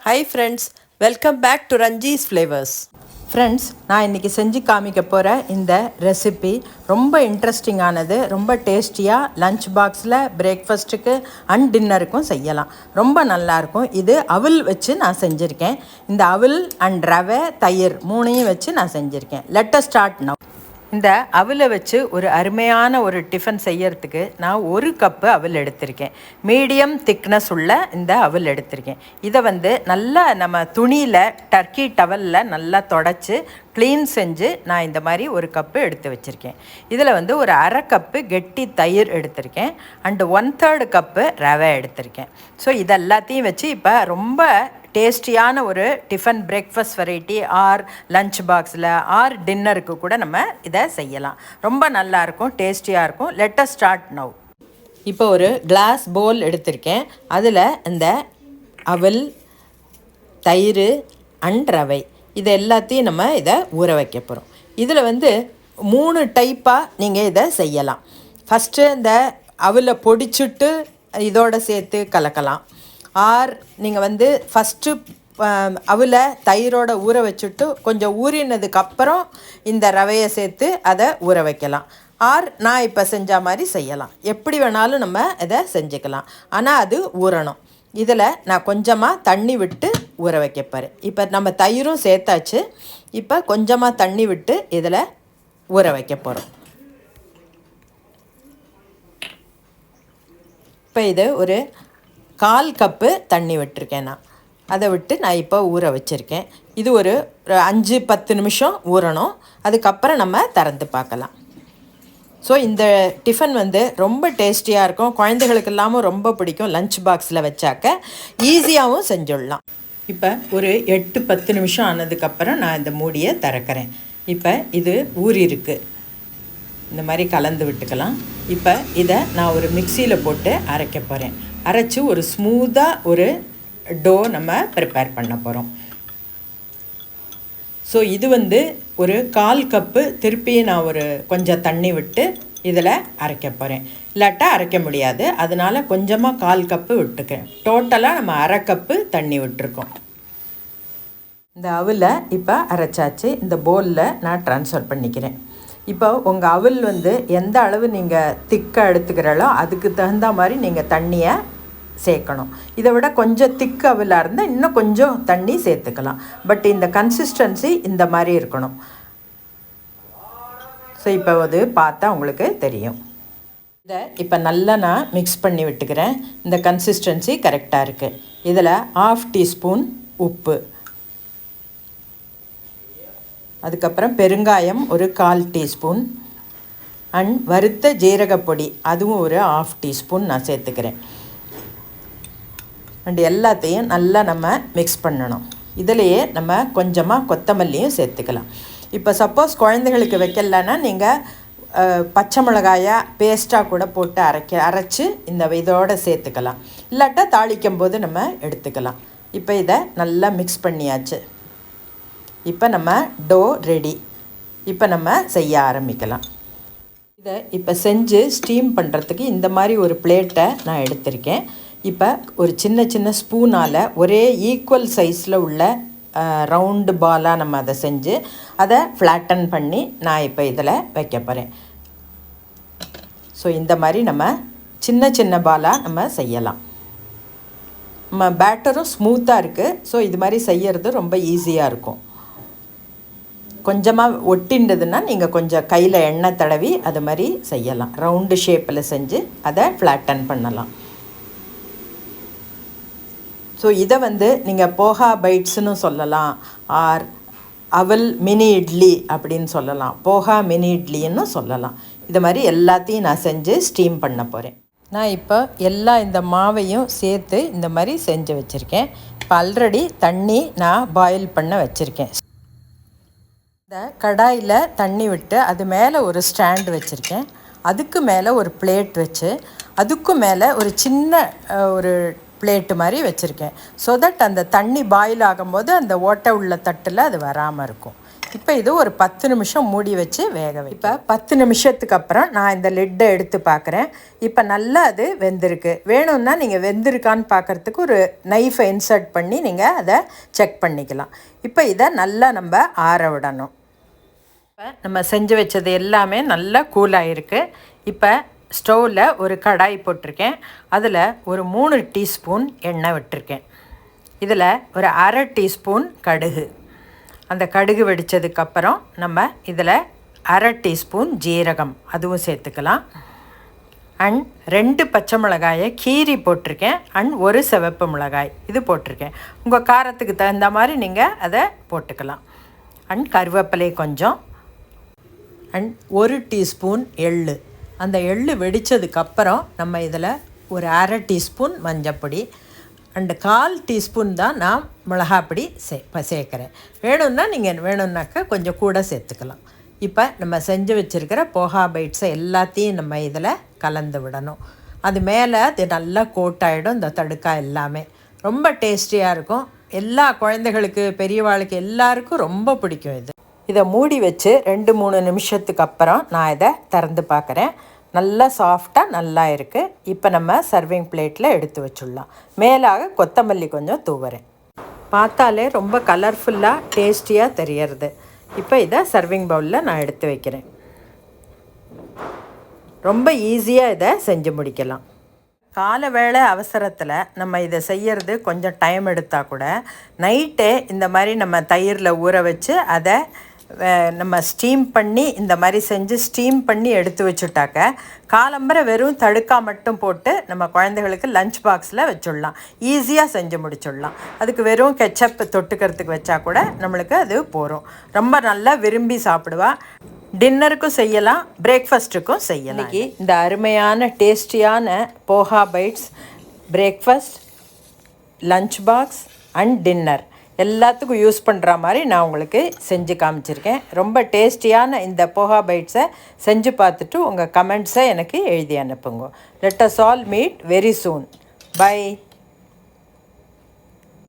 Hi friends, welcome back to Ranji's Flavors. Friends, நான் இன்றைக்கி செஞ்சு காமிக்க போகிற இந்த ரெசிபி ரொம்ப இன்ட்ரெஸ்டிங்கானது, ரொம்ப டேஸ்டியாக லஞ்ச் பாக்ஸில் பிரேக்ஃபாஸ்ட்டுக்கு அண்ட் டின்னருக்கும் செய்யலாம். ரொம்ப நல்லாயிருக்கும். இது அவுல் வச்சு நான் செஞ்சுருக்கேன். இந்த அவுல் அண்ட் ரவை தயிர் மூணையும் வச்சு நான் செஞ்சுருக்கேன். Let us start now. இந்த அவுலை வச்சு ஒரு அருமையான ஒரு டிஃபன் செய்யறதுக்கு நான் 1 கப்பு அவுல் எடுத்திருக்கேன். மீடியம் திக்னஸ் உள்ள இந்த அவுல் எடுத்திருக்கேன். இதை நல்லா நம்ம துணியில் டர்க்கி டவலில் நல்லா தொடச்சி க்ளீன் செஞ்சு நான் இந்த மாதிரி 1 கப்பு எடுத்து வச்சுருக்கேன். இதில் ஒரு 1/2 கப்பு கெட்டி தயிர் எடுத்திருக்கேன் அண்டு 1/3 கப்பு ரவை எடுத்திருக்கேன். ஸோ இது எல்லாத்தையும் வச்சு இப்போ ரொம்ப டேஸ்டியான ஒரு tiffin breakfast variety or lunch பாக்ஸில் ஆர் டின்னருக்கு கூட நம்ம இதை செய்யலாம். ரொம்ப நல்லாயிருக்கும், டேஸ்டியாக இருக்கும். Let us start now. இப்போ ஒரு கிளாஸ் பவுல் எடுத்திருக்கேன். அதில் இந்த அவல், தயிர் அண்ட் ரவை இது எல்லாத்தையும் நம்ம இதை ஊற வைக்க போகிறோம். இதில் 3 டைப்பாக நீங்கள் இதை செய்யலாம். ஃபஸ்ட்டு இந்த அவலை பொடிச்சுட்டு இதோடு சேர்த்து கலக்கலாம். ஆர் நீங்கள் ஃபஸ்ட்டு அவலை தயிரோட ஊற வச்சுட்டு கொஞ்சம் ஊறினதுக்கப்புறம் இந்த ரவையை சேர்த்து அதை ஊற வைக்கலாம். ஆர் நான் இப்போ செஞ்ச மாதிரி செய்யலாம். எப்படி வேணாலும் நம்ம இதை செஞ்சுக்கலாம். ஆனால் அது ஊறணும். இதில் நான் கொஞ்சமாக தண்ணி விட்டு ஊற வைக்க போகிறேன். இப்போ நம்ம தயிரும் சேர்த்தாச்சு. இப்போ கொஞ்சமாக தண்ணி விட்டு இதில் ஊற வைக்க போகிறோம். இப்போ இது ஒரு 1/4 கப்பு தண்ணி விட்டுருக்கேன். அதை விட்டு நான் இப்போ ஊற வச்சுருக்கேன். இது ஒரு 5-10 நிமிஷம் ஊறணும். அதுக்கப்புறம் நம்ம திறந்து பார்க்கலாம். ஸோ இந்த டிஃபன் ரொம்ப டேஸ்டியாக இருக்கும். குழந்தைகளுக்கு இல்லாமல் ரொம்ப பிடிக்கும். லஞ்ச் பாக்ஸில் வச்சாக்க ஈஸியாகவும் செஞ்சுடலாம். இப்போ ஒரு 8-10 நிமிஷம் ஆனதுக்கப்புறம் நான் இந்த மூடியை திறக்கிறேன். இப்போ இது ஊறியிருக்கு. இந்த மாதிரி கலந்து விட்டுக்கலாம். இப்போ இதை நான் ஒரு மிக்சியில் போட்டு அரைக்க போகிறேன். அரைச்சி ஒரு ஸ்மூத்தாக ஒரு டோ நம்ம ப்ரிப்பேர் பண்ண போகிறோம். ஸோ இது ஒரு 1/4 கப்பு திருப்பியும் நான் ஒரு கொஞ்சம் தண்ணி விட்டு இதில் அரைக்க போகிறேன். இல்லாட்டா அரைக்க முடியாது. அதனால் கொஞ்சமாக 1/4 கப்பு விட்டுக்கிறேன். டோட்டலாக நம்ம 1/2 கப்பு தண்ணி விட்டுருக்கோம். இந்த அவலை இப்போ அரைச்சாச்சு. இந்த பவுலில் நான் ட்ரான்ஸ்ஃபர் பண்ணிக்கிறேன். இப்போ உங்கள் அவல் எந்த அளவு நீங்கள் திக்காக எடுத்துக்கிறீங்களோ அதுக்கு தகுந்த மாதிரி நீங்கள் தண்ணியை சேர்க்கணும். இதை விட கொஞ்சம் திக்கு அவலாக இருந்தால் இன்னும் கொஞ்சம் தண்ணி சேர்த்துக்கலாம். பட் இந்த கன்சிஸ்டன்சி இந்த மாதிரி இருக்கணும். ஸோ இப்போ பார்த்தா உங்களுக்கு தெரியும். இதை இப்போ நல்லா நான் மிக்ஸ் பண்ணி விட்டுக்கிறேன். இந்த கன்சிஸ்டன்சி கரெக்டாக இருக்குது. இதில் 1/2 டீஸ்பூன் உப்பு, அதுக்கப்புறம் பெருங்காயம் ஒரு 1/4 டீஸ்பூன் அண்ட் வறுத்த ஜீரகப்பொடி அதுவும் ஒரு 1/2 டீஸ்பூன் நான் சேர்த்துக்கிறேன். அண்ட் எல்லாத்தையும் நல்லா நம்ம மிக்ஸ் பண்ணணும். இதிலையே நம்ம கொஞ்சமாக கொத்தமல்லியும் சேர்த்துக்கலாம். இப்போ சப்போஸ் குழந்தைகளுக்கு வைக்கலன்னா நீங்கள் பச்சை மிளகாயாக பேஸ்ட்டாக கூட போட்டு அரைச்சி இந்த இதோடு சேர்த்துக்கலாம். இல்லாட்டா தாளிக்கும் போது நம்ம எடுத்துக்கலாம். இப்போ இதை நல்லா மிக்ஸ் பண்ணியாச்சு. இப்போ நம்ம டோ ரெடி. இப்போ நம்ம செய்ய ஆரம்பிக்கலாம். இதை இப்போ செஞ்சு ஸ்டீம் பண்ணுறதுக்கு இந்த மாதிரி ஒரு பிளேட்டை நான் எடுத்திருக்கேன். இப்போ ஒரு சின்ன சின்ன ஸ்பூனால் ஒரே ஈக்குவல் சைஸில் உள்ள ரவுண்டு பாலாக நம்ம அதை செஞ்சு அதை ஃப்ளாட்டன் பண்ணி நான் இப்போ இதில் வைக்க போகிறேன். ஸோ இந்த மாதிரி நம்ம சின்ன சின்ன பாலாக நம்ம செய்யலாம். நம்ம பேட்டரும் ஸ்மூத்தாக இருக்குது. ஸோ இது மாதிரி செய்கிறது ரொம்ப ஈஸியாக இருக்கும். கொஞ்சமாக ஒட்டின்றதுன்னா நீங்கள் கொஞ்சம் கையில் எண்ணெய் தடவி அது மாதிரி செய்யலாம். ரவுண்டு ஷேப்பில் செஞ்சு அதை ஃப்ளாட்டன் பண்ணலாம். ஸோ இதை நீங்கள் போஹா பைட்ஸ்னு சொல்லலாம். ஆர் அவல் மினி இட்லி அப்படின்னு சொல்லலாம். போஹா மினி இட்லின்னு சொல்லலாம். இது மாதிரி எல்லாத்தையும் நான் செஞ்சு ஸ்டீம் பண்ண போகிறேன். நான் இப்போ எல்லா இந்த மாவையும் சேர்த்து இந்த மாதிரி செஞ்சு வச்சுருக்கேன். இப்போ ஆல்ரெடி தண்ணி நான் பாயில் பண்ண வச்சுருக்கேன். இந்த கடாயில் தண்ணி விட்டு அது மேலே ஒரு ஸ்டாண்டு வச்சுருக்கேன். அதுக்கு மேலே ஒரு பிளேட் வச்சு அதுக்கு மேலே ஒரு சின்ன ஒரு பிளேட்டு மாதிரி வச்சுருக்கேன். ஸோ தட் அந்த தண்ணி பாயில் ஆகும்போது அந்த ஓட்டை உள்ள தட்டில் அது வராமல் இருக்கும். இப்போ இது ஒரு 10 நிமிஷம் மூடி வச்சு வேக இப்போ 10 நிமிஷத்துக்கு அப்புறம் நான் இந்த லிட்டை எடுத்து பார்க்குறேன். இப்போ நல்லா அது வெந்திருக்கு. வேணும்னா நீங்கள் வெந்திருக்கான்னு பார்க்குறதுக்கு ஒரு நைஃபை இன்சர்ட் பண்ணி நீங்கள் அதை செக் பண்ணிக்கலாம். இப்போ இதை நல்லா நம்ம ஆற விடணும். இப்போ நம்ம செஞ்சு வச்சது எல்லாமே நல்லா கூலாகிருக்கு. இப்போ ஸ்டவ்வில் ஒரு கடாய் போட்டிருக்கேன். அதில் ஒரு 3 டீஸ்பூன் எண்ணெய் விட்டுருக்கேன். இதில் ஒரு அரை டீஸ்பூன் கடுகு. அந்த கடுகு வெடித்ததுக்கப்புறம் நம்ம இதில் அரை டீஸ்பூன் ஜீரகம் அதுவும் சேர்த்துக்கலாம். அண்ட் 2 பச்சை மிளகாயை கீரி போட்டிருக்கேன். அண்ட் ஒரு சிவப்பு மிளகாய் இது போட்டிருக்கேன். உங்கள் காரத்துக்கு தகுந்த மாதிரி நீங்கள் அதை போட்டுக்கலாம். அண்ட் கருவேப்பிலை கொஞ்சம். அண்ட் 1 டீஸ்பூன் எள்ளு. அந்த எள்ளு வெடித்ததுக்கப்புறம் நம்ம இதில் ஒரு அரை டீஸ்பூன் மஞ்சப்பொடி அண்டு 1/4 டீஸ்பூன் தான் நான் மிளகாப்பொடி சேர்க்குறேன். வேணும்னா நீங்கள் வேணும்னாக்கா கொஞ்சம் கூட சேர்த்துக்கலாம். இப்போ நம்ம செஞ்சு வச்சுருக்கிற போஹா பைட்ஸை எல்லாத்தையும் நம்ம இதில் கலந்து விடணும். அது மேலே அது நல்லா கோட்டாயிடும். இந்த தடுக்காய் எல்லாமே ரொம்ப டேஸ்டியாக இருக்கும். எல்லா குழந்தைகளுக்கு பெரியவாளுக்கு எல்லாருக்கும் ரொம்ப பிடிக்கும் இது. இதை மூடி வச்சு 2-3 நிமிஷத்துக்கு அப்புறம் நான் இதை திறந்து பார்க்குறேன். நல்லா சாஃப்டாக நல்லா இருக்குது. இப்போ நம்ம சர்விங் பிளேட்டில் எடுத்து வச்சுடலாம். மேலாக கொத்தமல்லி கொஞ்சம் தூவுறேன். பார்த்தாலே ரொம்ப கலர்ஃபுல்லாக டேஸ்டியாக தெரியறது. இப்போ இதை சர்விங் பவுலில் நான் எடுத்து வைக்கிறேன். ரொம்ப ஈஸியாக இதை செஞ்சு முடிக்கலாம். காலை வேளை அவசரத்தில் நம்ம இதை செய்கிறது கொஞ்சம் டைம் எடுத்தால் கூட நைட்டே இந்த மாதிரி நம்ம தயிரில் ஊற வச்சு அதை நம்ம ஸ்டீம் பண்ணி இந்த மாதிரி செஞ்சு ஸ்டீம் பண்ணி எடுத்து வச்சுட்டாக்க காலம்பரை வெறும் தடுக்கா மட்டும் போட்டு நம்ம குழந்தைகளுக்கு லஞ்ச் பாக்ஸில் வச்சுடலாம். ஈஸியாக செஞ்சு முடிச்சுடலாம். அதுக்கு வெறும் கெச்சப் தொட்டுக்கிறதுக்கு வச்சா கூட நம்மளுக்கு அது போகும். ரொம்ப நல்லா விரும்பி சாப்பிடுவா. டின்னருக்கும் செய்யலாம், பிரேக்ஃபாஸ்ட்டுக்கும் செய்யலாம். இன்றைக்கி இந்த அருமையான டேஸ்டியான poha bites breakfast, lunch box and dinner எல்லாத்துக்கும் யூஸ் பண்ணுற மாதிரி நான் உங்களுக்கு செஞ்சு காமிச்சிருக்கேன். ரொம்ப டேஸ்டியான இந்த போஹா பைட்ஸை செஞ்சு பார்த்துட்டு உங்கள் கமெண்ட்ஸை எனக்கு எழுதி அனுப்புங்க. Let us all meet very soon. By.